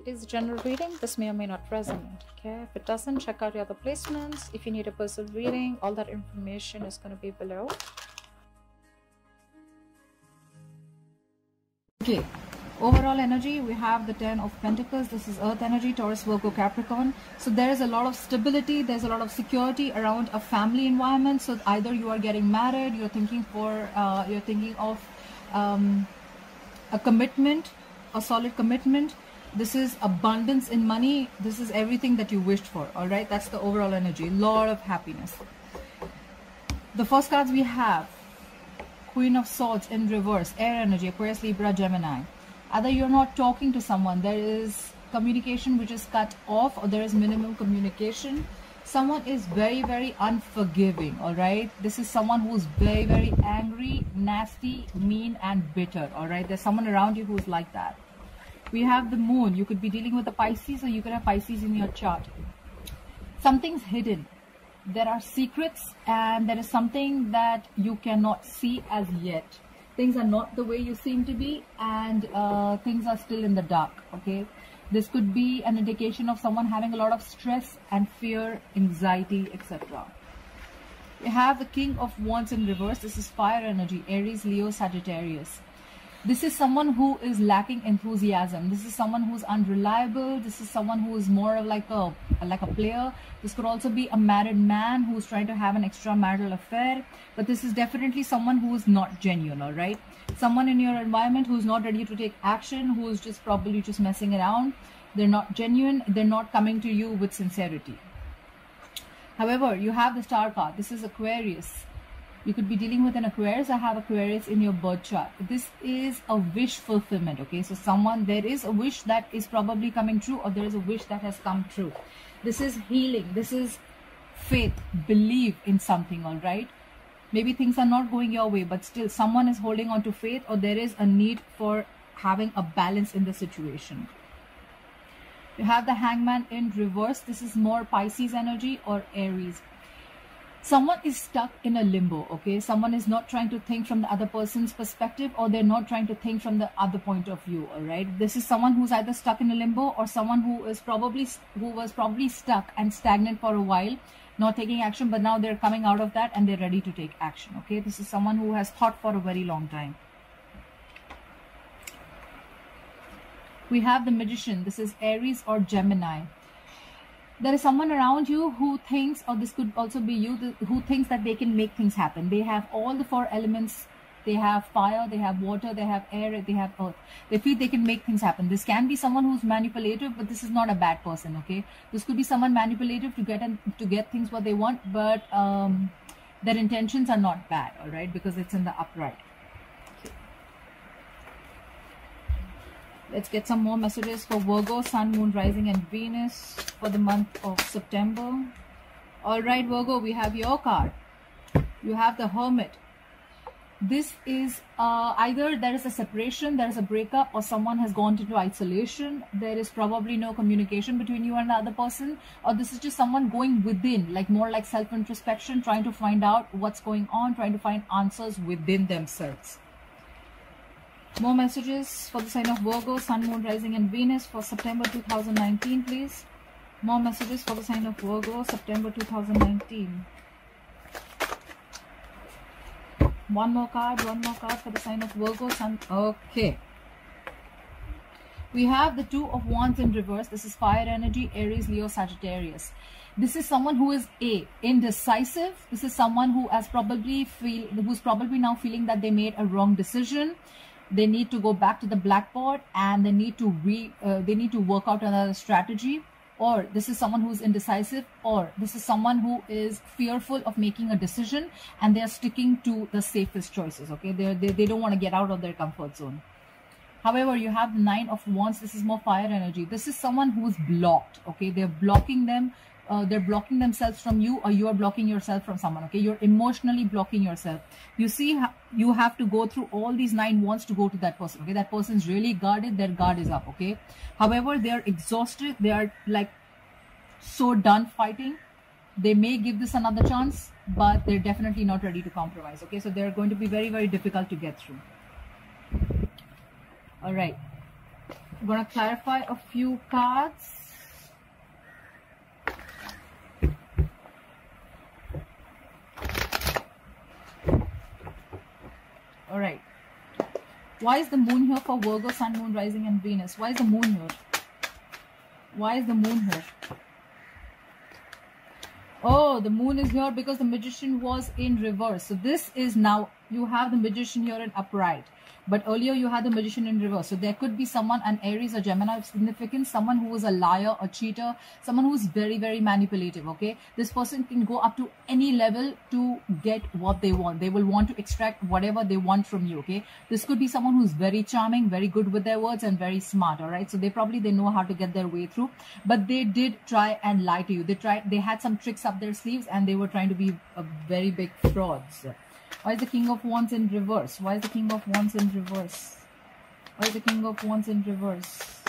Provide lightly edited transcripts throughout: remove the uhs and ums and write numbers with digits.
It is a general reading. This may or may not resonate. Okay, if it doesn't, check out your other placements. If you need a personal reading, all that information is going to be below. Okay, overall energy, we have the 10 of Pentacles. This is earth energy, Taurus, Virgo, Capricorn. So there is a lot of stability, there's a lot of security around a family environment. So either you are getting married, you're thinking of a commitment, a solid commitment. This is abundance in money. This is everything that you wished for. All right, that's the overall energy. A lot of happiness. The first cards we have, Queen of Swords in reverse, air energy, Aquarius, Libra, Gemini. Either you're not talking to someone, there is communication which is cut off, or there is minimal communication. Someone is very, very unforgiving. All right, this is someone who's very, very angry, nasty, mean, and bitter. All right, there's someone around you who's like that. We have the moon. You could be dealing with a Pisces, or you could have Pisces in your chart. Something's hidden. There are secrets, and there is something that you cannot see as yet. Things are not the way you seem to be, and things are still in the dark. Okay, this could be an indication of someone having a lot of stress and fear, anxiety, etc. We have the King of Wands in reverse. This is fire energy, Aries, Leo, Sagittarius. This is someone who is lacking enthusiasm. This is someone who's unreliable. This is someone who is more of like a player. This could also be a married man who's trying to have an extramarital affair. But this is definitely someone who is not genuine, all right? Someone in your environment who's not ready to take action, who is just probably just messing around. They're not genuine. They're not coming to you with sincerity. However, you have the Star card. This is Aquarius. You could be dealing with an Aquarius. I have Aquarius in your birth chart. This is a wish fulfillment, okay? So there is a wish that is probably coming true, or there is a wish that has come true. This is healing. This is faith, believe in something, all right? Maybe things are not going your way, but still someone is holding on to faith, or there is a need for having a balance in the situation. You have the Hangman in reverse. This is more Pisces energy or Aries. Someone is stuck in a limbo, okay? Someone is not trying to think from the other person's perspective, or they're not trying to think from the other point of view, all right? This is someone who's either stuck in a limbo, or someone who was probably stuck and stagnant for a while, not taking action, but now they're coming out of that and they're ready to take action, okay? This is someone who has thought for a very long time. We have the Magician. This is Aries or Gemini. There is someone around you who thinks, or this could also be you, who thinks that they can make things happen. They have all the 4 elements. They have fire, they have water, they have air, they have earth. They feel they can make things happen. This can be someone who's manipulative, but this is not a bad person, okay? This could be someone manipulative to get things what they want, but their intentions are not bad, all right? Because it's in the upright. Let's get some more messages for Virgo, Sun, Moon, Rising, and Venus for the month of September. All right, Virgo, we have your card. You have the Hermit. This is either there is a separation, there is a breakup, or someone has gone into isolation. There is probably no communication between you and the other person, or this is just someone going within, like more like self-introspection, trying to find out what's going on, trying to find answers within themselves. More messages for the sign of Virgo, Sun, Moon, Rising, and Venus for September 2019, please. More messages for the sign of Virgo, September 2019. One more card for the sign of Virgo, Sun. Okay. We have the Two of Wands in reverse. This is fire energy, Aries, Leo, Sagittarius. This is someone who is indecisive. This is someone who who's probably now feeling that they made a wrong decision. They need to go back to the blackboard, and they need to work out another strategy. Or this is someone who's indecisive, or this is someone who is fearful of making a decision and they're sticking to the safest choices, okay? They don't want to get out of their comfort zone. However, you have the Nine of Wands. This is more fire energy. This is someone who's blocked, okay? They're blocking themselves from you, or you are blocking yourself from someone, okay? You're emotionally blocking yourself. You see, you have to go through all these 9 wands to go to that person, okay? That person's really guarded. Their guard is up, okay? However, they're exhausted. They are like so done fighting. They may give this another chance, but they're definitely not ready to compromise, okay? So they're going to be very, very difficult to get through. All right. I'm going to clarify a few cards. All right. Why is the moon here for Virgo, Sun, Moon, Rising and Venus? Why is the moon here? Why is the moon here? Oh, the moon is here because the Magician was in reverse. So this is now, you have the Magician here in upright. But earlier you had the Magician in reverse. So there could be someone, an Aries or Gemini of significance, someone who is a liar, a cheater, someone who is very, very manipulative, okay? This person can go up to any level to get what they want. They will want to extract whatever they want from you, okay? This could be someone who's very charming, very good with their words and very smart, all right? So they know how to get their way through. But they did try and lie to you. They had some tricks up their sleeves and they were trying to be a very big frauds. Why is the King of Wands in reverse? Why is the King of Wands in reverse? Why is the King of Wands in reverse?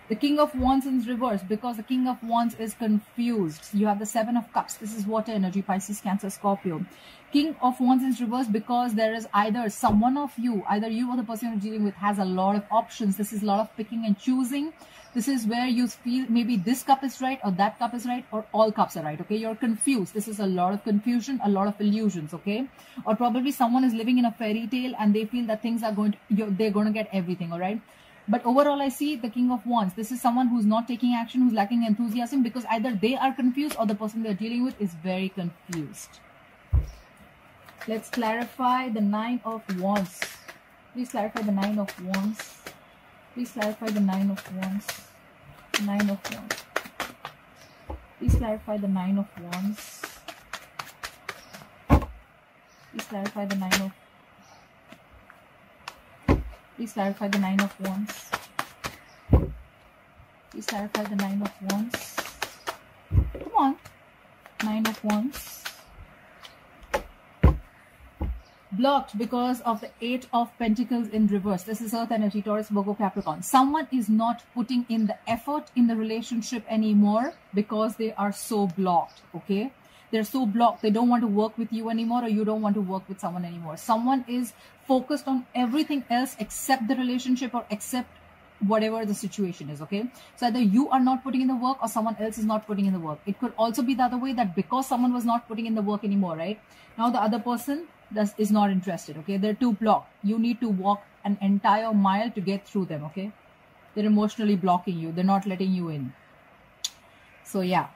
The King of Wands in reverse because the King of Wands is confused. You have the Seven of Cups. This is water energy, Pisces, Cancer, Scorpio. King of Wands in reverse because there is either someone of you, either you or the person you're dealing with has a lot of options. This is a lot of picking and choosing. This is where you feel maybe this cup is right or that cup is right or all cups are right, okay? You're confused. This is a lot of confusion, a lot of illusions, okay? Or probably someone is living in a fairy tale and they feel that things are they're going to get everything, all right? But overall, I see the King of Wands. This is someone who's not taking action, who's lacking enthusiasm because either they are confused or the person they're dealing with is very confused. Let's clarify the Nine of Wands. Please clarify the Nine of Wands. Please clarify the Nine of Wands. Nine of Wands. Please clarify the Nine of Wands. Please clarify the Nine of. Please clarify the Nine of Wands. Please clarify the Nine of Wands. Come on. Nine of Wands. Blocked because of the Eight of Pentacles in reverse. This is Earth energy, Taurus, Virgo, Capricorn. Someone is not putting in the effort in the relationship anymore because they are so blocked, okay? They're so blocked. They don't want to work with you anymore or you don't want to work with someone anymore. Someone is focused on everything else except the relationship or except whatever the situation is, okay? So either you are not putting in the work or someone else is not putting in the work. It could also be the other way, that because someone was not putting in the work anymore, right? Now the other person is not interested, okay? They're too blocked. You need to walk an entire mile to get through them, okay? They're emotionally blocking you. They're not letting you in. So yeah.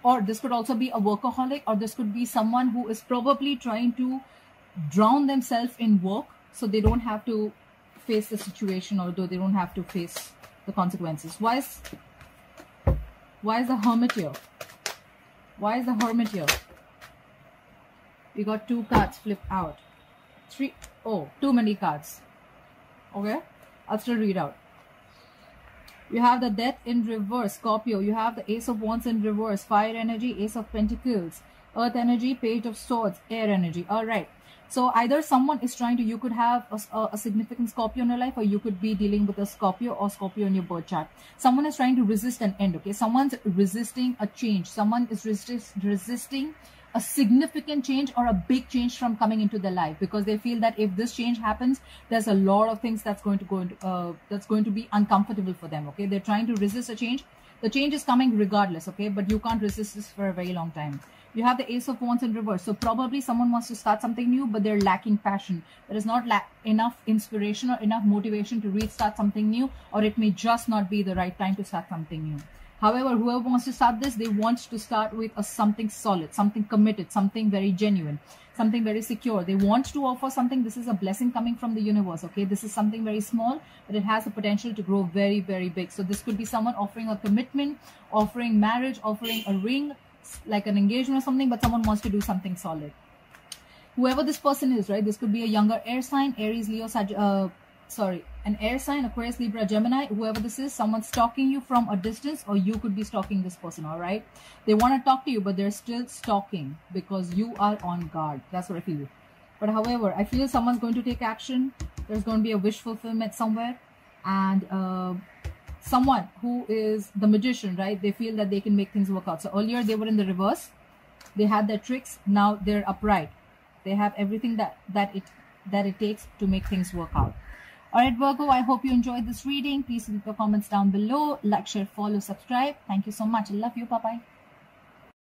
Or this could also be a workaholic, or this could be someone who is probably trying to drown themselves in work so they don't have to face the situation, although they don't have to face the consequences. Why is the Hermit here? Why is the Hermit here? We got two cards flipped out. Too many cards. Okay, I'll still read out. You have the Death in reverse, Scorpio. You have the Ace of Wands in reverse, Fire energy, Ace of Pentacles, Earth energy, Page of Swords, Air energy. All right. So either someone is trying to, you could have a significant Scorpio in your life, or you could be dealing with a Scorpio or Scorpio in your birth chart. Someone is trying to resist an end, okay? Someone's resisting a change. Someone is resisting a significant change or a big change from coming into their life, because they feel that if this change happens, there's a lot of things that's going to be uncomfortable for them, okay? They're trying to resist a change. The change is coming regardless, okay? But you can't resist this for a very long time. You have the Ace of Wands in reverse. So probably someone wants to start something new, but they're lacking passion. There is not enough inspiration or enough motivation to restart something new, or it may just not be the right time to start something new. However, whoever wants to start this, they want to start with something solid, something committed, something very genuine, something very secure. They want to offer something. This is a blessing coming from the universe, okay? This is something very small, but it has the potential to grow very, very big. So this could be someone offering a commitment, offering marriage, offering a ring, like an engagement or something, but someone wants to do something solid. Whoever this person is, right? This could be a younger air sign, Aries, Leo, an air sign, Aquarius, Libra, Gemini. Whoever this is, someone's stalking you from a distance, or you could be stalking this person, all right? They want to talk to you, but they're still stalking because you are on guard. That's what I feel. But however, I feel someone's going to take action. There's going to be a wish fulfillment somewhere. And someone who is the magician, right? They feel that they can make things work out. So earlier they were in the reverse. They had their tricks. Now they're upright. They have everything that it takes to make things work out. All right, Virgo, I hope you enjoyed this reading. Please leave your comments down below. Like, share, follow, subscribe. Thank you so much. I love you. Bye-bye.